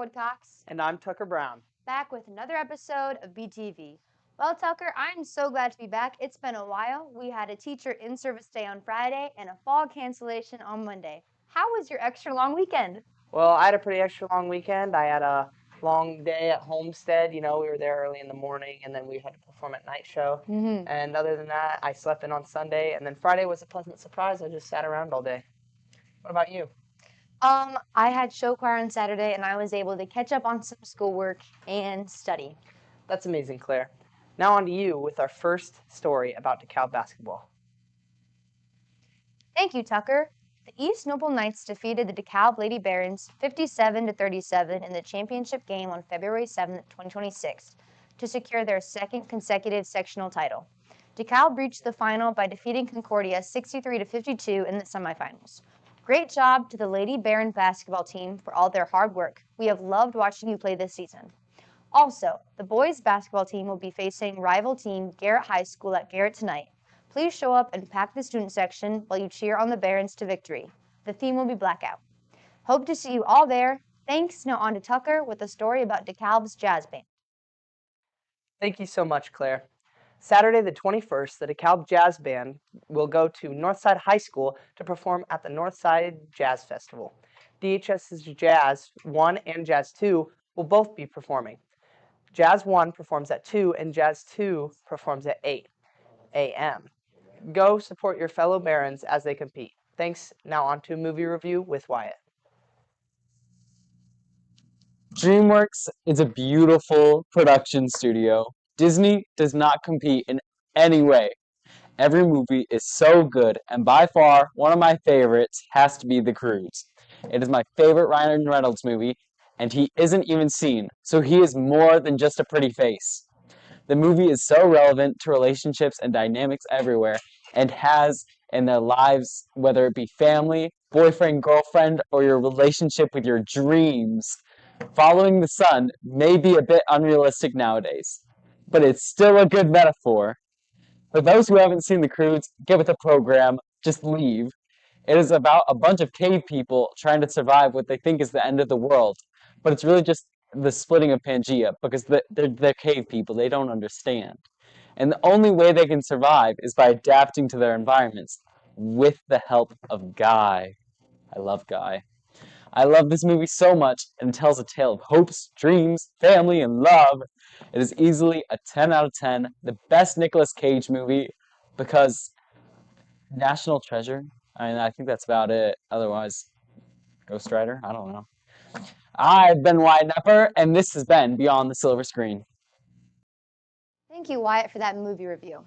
Woodcox. And I'm Tucker Brown. Back with another episode of BTV. Well, Tucker, I'm so glad to be back. It's been a while. We had a teacher in-service day on Friday and a fall cancellation on Monday. How was your extra long weekend? Well, I had a pretty extra long weekend. I had a long day at Homestead. We were there early in the morning, and then we had to perform at night show. And other than that, I slept in on Sunday, and then Friday was a pleasant surprise. I just sat around all day. What about you? I had show choir on Saturday, and I was able to catch up on some schoolwork and study. That's amazing, Claire. Now on to you with our first story about DeKalb basketball. Thank you, Tucker. The East Noble Knights defeated the DeKalb Lady Barons 57-37 in the championship game on February 7, 2026, to secure their second consecutive sectional title. DeKalb reached the final by defeating Concordia 63-52 in the semifinals. Great job to the Lady Baron basketball team for all their hard work. We have loved watching you play this season. Also, the boys basketball team will be facing rival team Garrett High School at Garrett tonight. Please show up and pack the student section while you cheer on the Barons to victory. The theme will be blackout. Hope to see you all there. Thanks. Now on to Tucker with a story about DeKalb's jazz band. Thank you so much, Claire. Saturday the 21st, the DeKalb Jazz Band will go to Northside High School to perform at the Northside Jazz Festival. DHS's Jazz 1 and Jazz 2 will both be performing. Jazz 1 performs at 2 and Jazz 2 performs at 8 a.m. Go support your fellow Barons as they compete. Thanks. Now on to movie review with Wyatt. DreamWorks is a beautiful production studio. Disney does not compete in any way. Every movie is so good, and by far, one of my favorites has to be The Croods. It is my favorite Ryan Reynolds movie, and he isn't even seen, so he is more than just a pretty face. The movie is so relevant to relationships and dynamics everywhere, and has in their lives, whether it be family, boyfriend, girlfriend, or your relationship with your dreams. Following the sun may be a bit unrealistic nowadays, but it's still a good metaphor. For those who haven't seen The Croods, get with the program, just leave. It is about a bunch of cave people trying to survive what they think is the end of the world, but it's really just the splitting of Pangea, because they're cave people, they don't understand. And the only way they can survive is by adapting to their environments, with the help of Guy. I love Guy. I love this movie so much, and it tells a tale of hopes, dreams, family, and love. It is easily a 10 out of 10, the best Nicolas Cage movie, because National Treasure, I think that's about it. Otherwise, Ghost Rider, I don't know. I've been Wyatt Nepper, and this has been Beyond the Silver Screen. Thank you, Wyatt, for that movie review.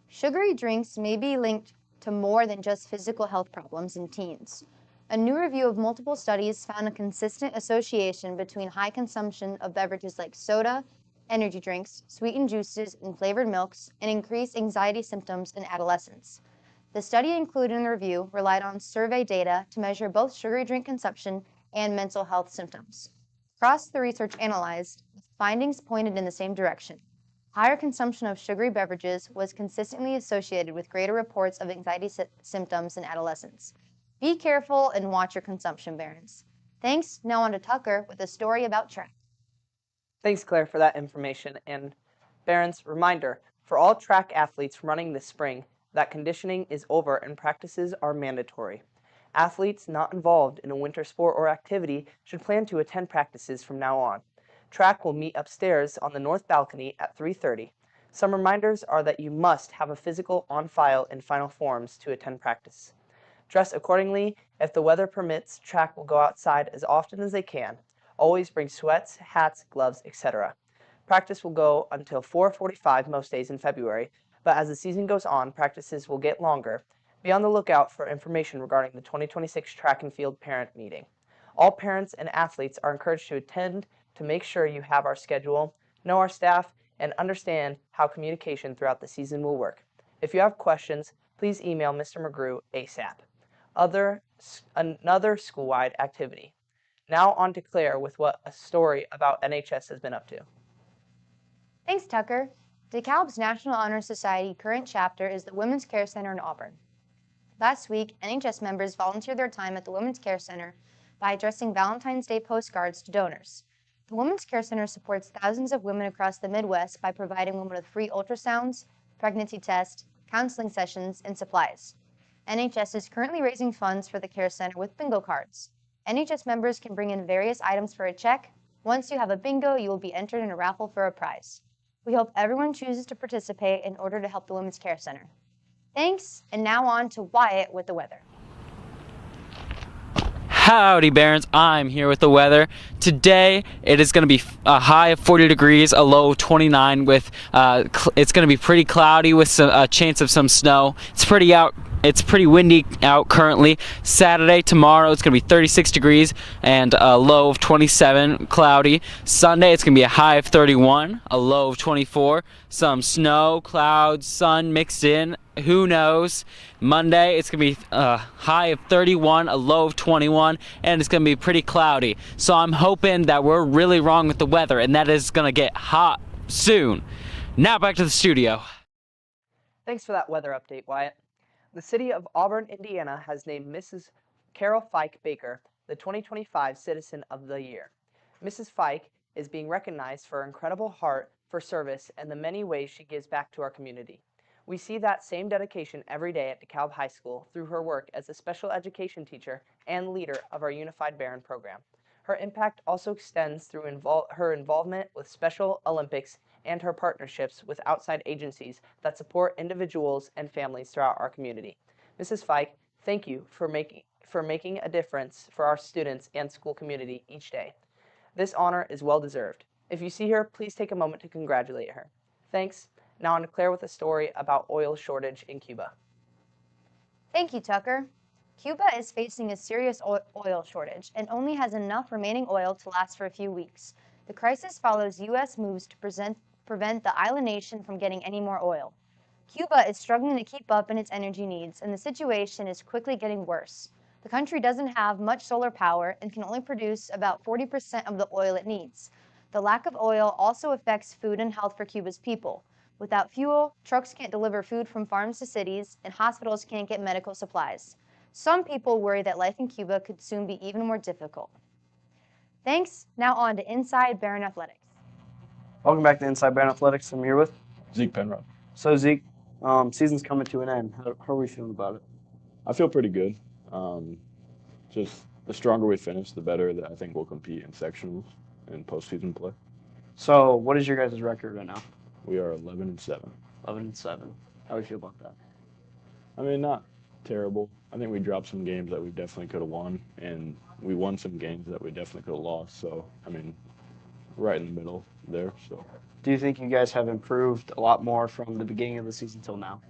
Sugary drinks may be linked to more than just physical health problems in teens. A new review of multiple studies found a consistent association between high consumption of beverages like soda, energy drinks, sweetened juices, and flavored milks, and increased anxiety symptoms in adolescents. The study included in the review relied on survey data to measure both sugary drink consumption and mental health symptoms. Across the research analyzed, findings pointed in the same direction. Higher consumption of sugary beverages was consistently associated with greater reports of anxiety symptoms in adolescents. Be careful and watch your consumption, Barons. Thanks. Now on to Tucker with a story about track. Thanks, Claire, for that information. And Barons, reminder, for all track athletes running this spring, that conditioning is over and practices are mandatory. Athletes not involved in a winter sport or activity should plan to attend practices from now on. Track will meet upstairs on the north balcony at 3:30. Some reminders are that you must have a physical on file in final forms to attend practice. Dress accordingly. If the weather permits, track will go outside as often as they can. Always bring sweats, hats, gloves, etc. Practice will go until 4:45 most days in February, but as the season goes on, practices will get longer. Be on the lookout for information regarding the 2026 track and field parent meeting. All parents and athletes are encouraged to attend to make sure you have our schedule, know our staff, and understand how communication throughout the season will work. If you have questions, please email Mr. McGrew ASAP. Another school-wide activity. Now on to Claire with what a story about NHS has been up to. Thanks, Tucker. DeKalb's National Honor Society current chapter is the Women's Care Center in Auburn. Last week, NHS members volunteered their time at the Women's Care Center by addressing Valentine's Day postcards to donors. The Women's Care Center supports thousands of women across the Midwest by providing women with free ultrasounds, pregnancy tests, counseling sessions, and supplies. NHS is currently raising funds for the Care Center with bingo cards. NHS members can bring in various items for a check. Once you have a bingo, you will be entered in a raffle for a prize. We hope everyone chooses to participate in order to help the Women's Care Center. Thanks, and now on to Wyatt with the weather. Howdy, Barons. I'm here with the weather. Today, it is going to be a high of 40 degrees, a low of 29. With it's going to be pretty cloudy with a chance of some snow. It's pretty windy out currently. Saturday, tomorrow, it's going to be 36 degrees and a low of 27, cloudy. Sunday, it's going to be a high of 31, a low of 24. Some snow, clouds, sun mixed in. Who knows? Monday, it's going to be a high of 31, a low of 21, and it's going to be pretty cloudy. So I'm hoping that we're really wrong with the weather, and that is going to get hot soon. Now back to the studio. Thanks for that weather update, Wyatt. The city of Auburn, Indiana has named Mrs. Carol Fike Baker the 2025 Citizen of the Year. Mrs. Fike is being recognized for her incredible heart for service and the many ways she gives back to our community. We see that same dedication every day at DeKalb High School through her work as a special education teacher and leader of our Unified Baron program. Her impact also extends through her involvement with Special Olympics and her partnerships with outside agencies that support individuals and families throughout our community. Mrs. Fike, thank you for making a difference for our students and school community each day. This honor is well deserved. If you see her, please take a moment to congratulate her. Thanks. Now on to Claire with a story about oil shortage in Cuba. Thank you, Tucker. Cuba is facing a serious oil shortage and only has enough remaining oil to last for a few weeks. The crisis follows U.S. moves to prevent the island nation from getting any more oil. Cuba is struggling to keep up in its energy needs, and the situation is quickly getting worse. The country doesn't have much solar power and can only produce about 40% of the oil it needs. The lack of oil also affects food and health for Cuba's people. Without fuel, trucks can't deliver food from farms to cities, and hospitals can't get medical supplies. Some people worry that life in Cuba could soon be even more difficult. Thanks. Now on to Inside Baron Athletics. Welcome back to Inside Baron Athletics. I'm here with Zeke Penrod. So Zeke, season's coming to an end. How are we feeling about it? I feel pretty good. Just the stronger we finish, the better that I think we'll compete in sectionals and postseason play. So what is your guys' record right now? We are 11-7. 11-7. How do we feel about that? I mean, not terrible. I think we dropped some games that we definitely could have won, and we won some games that we definitely could have lost. So, I mean, right in the middle there. So, do you think you guys have improved a lot more from the beginning of the season till now?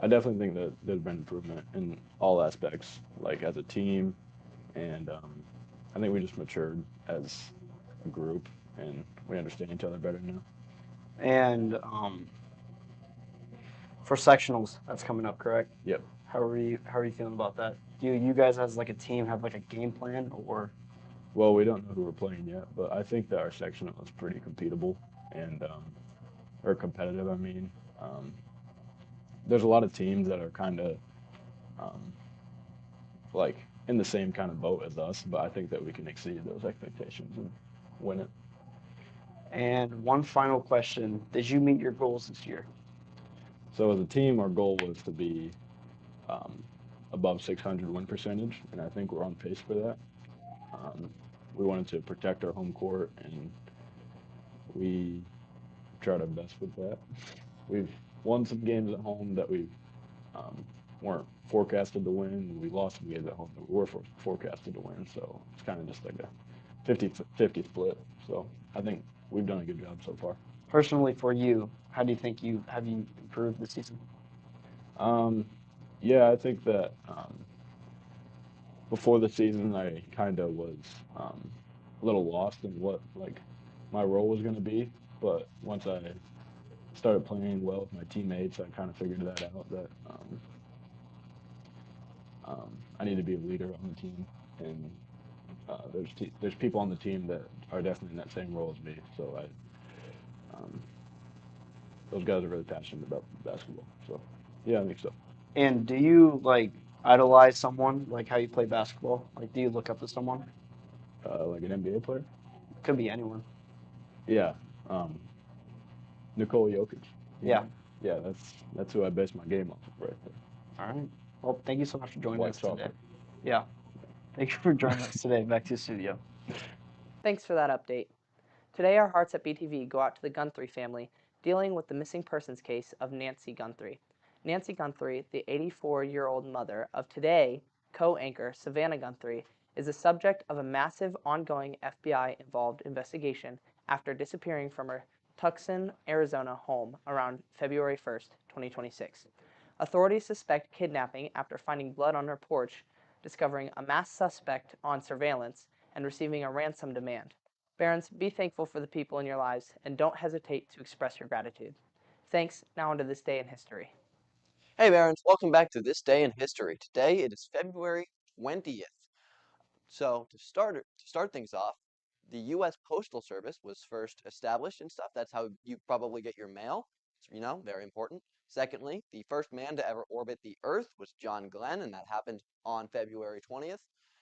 I definitely think that there's been improvement in all aspects, like as a team, and I think we just matured as a group, and we understand each other better now. And for sectionals, that's coming up, correct? Yep. How are you feeling about that? Do you guys as like a team have like a game plan or? Well, we don't know who we're playing yet, but I think that our sectional is pretty competitive and or competitive. I mean, there's a lot of teams that are kind of like in the same kind of boat as us, but I think that we can exceed those expectations and win it. And one final question: did you meet your goals this year? So as a team, our goal was to be above 600 win percentage, and I think we're on pace for that. We wanted to protect our home court, and we tried our best with that. We've won some games at home that we weren't forecasted to win, and we lost some games at home that we were forecasted to win. So it's kind of just like a 50-50 split. So I think we've done a good job so far. Personally, for you, how do you think have you improved this season? Yeah, I think that before the season, I kind of was a little lost in what like my role was going to be. But once I started playing well with my teammates, I kind of figured that out. That I need to be a leader on the team, and there's people on the team that are definitely in that same role as me. So those guys are really passionate about basketball. So yeah, I think so. And do you idolize someone, like how you play basketball? Like, do you look up to someone? Like an NBA player? Could be anyone. Yeah. Nikola Jokic. Yeah. Yeah, that's who I base my game off of right there. All right. Well, thank you so much for joining White us today. chocolate. Yeah. Thank you for joining us today. Back to the studio. Thanks for that update. Today, our hearts at BTV go out to the Guthrie family dealing with the missing persons case of Nancy Guthrie. Nancy Guthrie, the 84-year-old mother of today co-anchor Savannah Guthrie, is the subject of a massive ongoing FBI-involved investigation after disappearing from her Tucson, Arizona home around February 1st, 2026. Authorities suspect kidnapping after finding blood on her porch, discovering a masked suspect on surveillance, and receiving a ransom demand. Parents, be thankful for the people in your lives and don't hesitate to express your gratitude. Thanks. Now on to this day in history. Hey Barons, welcome back to This Day in History. Today it is February 20th. So to start things off, the U.S. Postal Service was first established and stuff. That's how you probably get your mail. You know, very important. Secondly, the first man to ever orbit the Earth was John Glenn, and that happened on February 20th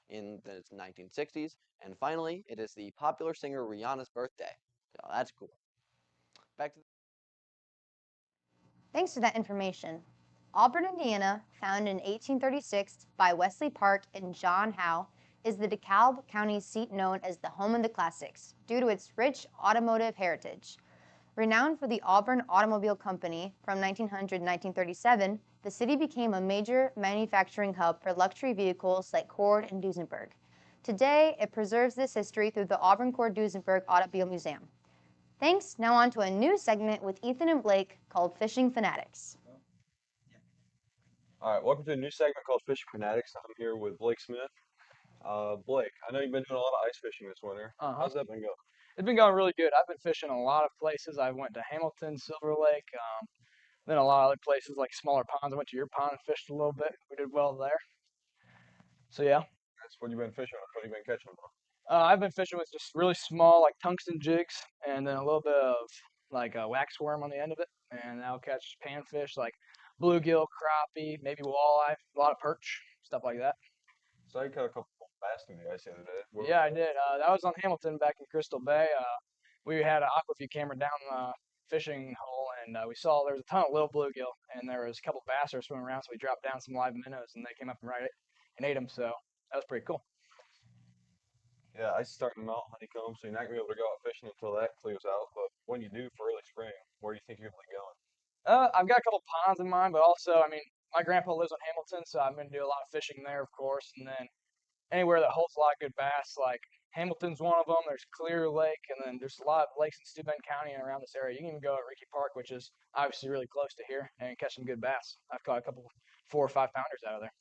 in the 1960s. And finally, it is the popular singer Rihanna's birthday. So that's cool. Back to Thanks for that information. Auburn, Indiana, founded in 1836 by Wesley Park and John Howe, is the DeKalb County seat known as the home of the classics due to its rich automotive heritage. Renowned for the Auburn Automobile Company from 1900 to 1937, the city became a major manufacturing hub for luxury vehicles like Cord and Duesenberg. Today, it preserves this history through the Auburn Cord Duesenberg Automobile Museum. Thanks. Now on to a new segment with Ethan and Blake called Fishing Fanatics. All right, welcome to a new segment called Fishing Fanatics. I'm here with Blake Smith. Blake, I know you've been doing a lot of ice fishing this winter. How's that been going? It's been going really good. I've been fishing a lot of places. I went to Hamilton, Silver Lake, then a lot of other places like smaller ponds. I went to your pond and fished a little bit. We did well there. So yeah. That's what you've been fishing with. What have you been catching? I've been fishing with just really small like tungsten jigs and then a little bit of like a wax worm on the end of it. And I'll catch panfish like bluegill, crappie, maybe walleye, a lot of perch, stuff like that. So you caught a couple bass in the ice the other day. Yeah, I did. That was on Hamilton back in Crystal Bay. We had an aquaview camera down the fishing hole, and we saw there was a ton of little bluegill, and there was a couple bass that were swimming around. So we dropped down some live minnows, and they came up and and ate them. So that was pretty cool. Yeah, ice is starting to melt, honeycomb, so you're not gonna be able to go out fishing until that clears out. But when you do for early spring, where do you think you're gonna be going? I've got a couple ponds in mind, but also, I mean, my grandpa lives on Hamilton, so I'm going to do a lot of fishing there, of course, and then anywhere that holds a lot of good bass, like Hamilton's one of them. There's Clear Lake, and then there's a lot of lakes in Steuben County and around this area. You can even go at Ricky Park, which is obviously really close to here, and catch some good bass. I've caught a couple 4 or 5 pounders out of there.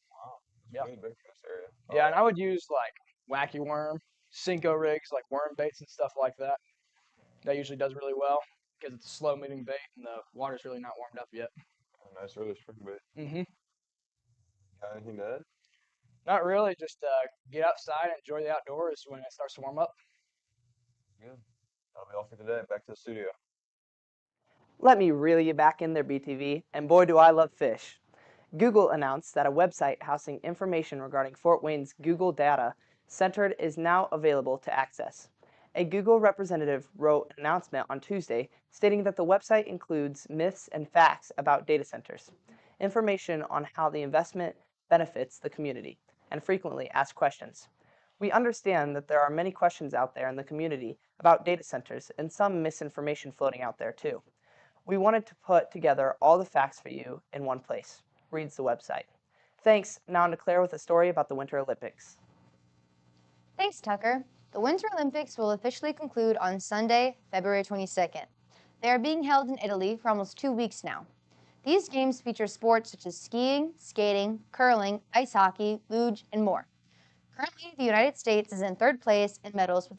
It's really big for this area. Yeah, and I would use like wacky worm, Cinco rigs, like worm baits and stuff like that. That usually does really well because it's a slow moving bait and the water's really not warmed up yet. Nice early spring bait. Mm-hmm. Got anything to add? Not really. Just get outside and enjoy the outdoors when it starts to warm up. Good. That'll be all for today. Back to the studio. Let me reel you back in there, BTV, and boy do I love fish. Google announced that a website housing information regarding Fort Wayne's Google Data Center is now available to access. A Google representative wrote an announcement on Tuesday stating that the website includes myths and facts about data centers, information on how the investment benefits the community, and frequently asked questions. We understand that there are many questions out there in the community about data centers and some misinformation floating out there too. We wanted to put together all the facts for you in one place, reads the website. Thanks. Now on to Claire with a story about the Winter Olympics. Thanks, Tucker. The Winter Olympics will officially conclude on Sunday, February 22nd. They are being held in Italy for almost 2 weeks now. These games feature sports such as skiing, skating, curling, ice hockey, luge, and more. Currently, the United States is in third place in medals with